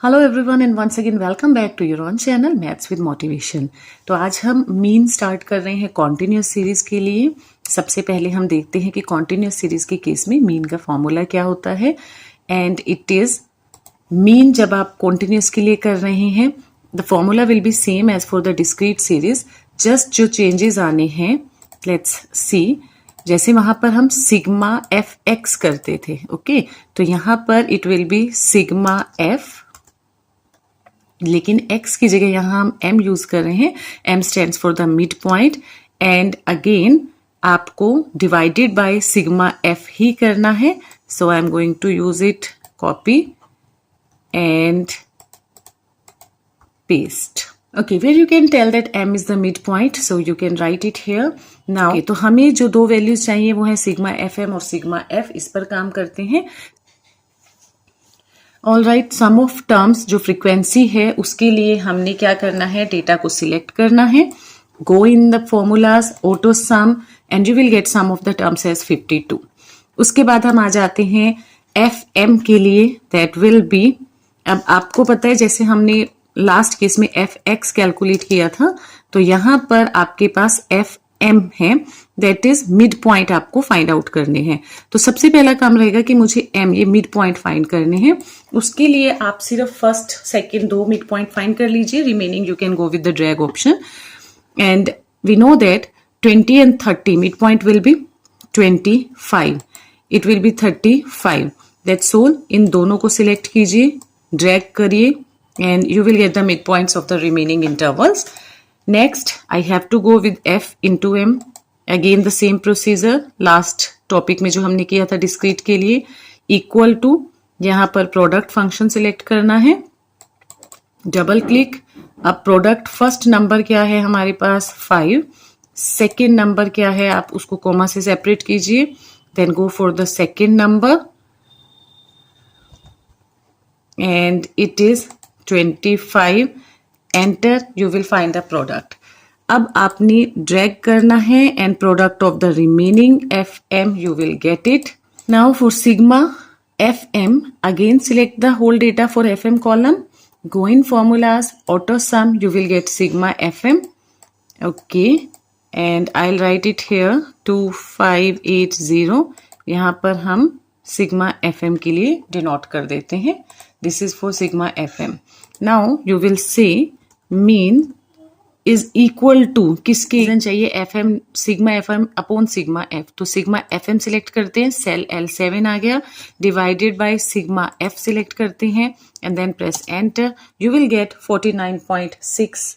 Hello everyone and once again welcome back to your own channel maths with motivation. तो आज हम mean start कर रहे हैं कॉन्टिन्यूस सीरीज के लिए। सबसे पहले हम देखते हैं कि कॉन्टिन्यूस सीरीज के केस में मीन का फॉर्मूला क्या होता है। एंड इट इज मीन जब आप कॉन्टिन्यूस के लिए कर रहे हैं the formula will be same as for the discrete series. Just जो चेंजेस आने हैं लेट्स सी। जैसे वहां पर हम सिग्मा एफ एक्स करते थे, ओके तो यहां पर it will B sigma F, लेकिन x की जगह यहां हम m यूज कर रहे हैं। m stands for the mid point and again आपको डिवाइडेड बाय सिग्मा f ही करना है। So I am going to use it, copy and paste. Okay, where you can tell that m is the midpoint, so you can write it here. Now, okay, तो हमें जो दो values चाहिए वो है सिग्मा fm और sigma f। इस पर काम करते हैं। All right, sum of terms जो फ्रीक्वेंसी है उसके लिए हमने क्या करना है, डेटा को सिलेक्ट करना है। Go in the formulas, auto sum and you will get sum of the terms as 52। उसके बाद हम आ जाते हैं एफ एम के लिए, दैट विल बी, अब आपको पता है जैसे हमने लास्ट केस में एफ एक्स कैलकुलेट किया था, तो यहां पर आपके पास एफ एम है, दैट इज मिड पॉइंट आपको फाइंड आउट करने हैं। तो सबसे पहला काम रहेगा कि मुझे एम, ये मिड पॉइंट फाइंड करने हैं। उसके लिए आप सिर्फ फर्स्ट सेकंड दो मिड पॉइंट फाइंड कर लीजिए, remaining you can go with the drag option. And we know that 20 and 30 mid point will be 25, it will be 35। That's all. इन दोनों को सिलेक्ट कीजिए, ड्रैग करिए and you will get the midpoints of the remaining intervals. Next, I have to go with f into m. Again the same procedure last topic में जो हमने किया था discrete के लिए, equal to, यहाँ पर product function select करना है, double click। अब product first number क्या है हमारे पास 5, second number क्या है आप उसको comma से separate कीजिए, then go for the second number and it is 25, enter, you will find the product। अब आपने ड्रैग करना है and product of the remaining F M you will get it. Now for sigma F M, again select the whole data for F M column, go in formulas, auto sum, you will get sigma fm, okay, and I'll write it here 2580। यहाँ पर हम sigma fm के लिए denote कर देते हैं, this is for sigma fm। now you will say mean is equal to, किसके चाहिए, fm sigma fm upon sigma f। तो सिग्मा fm सिलेक्ट करते हैं, सेल L7 आ गया, divided by sigma f select करते हैं and then press enter, you will get 49.6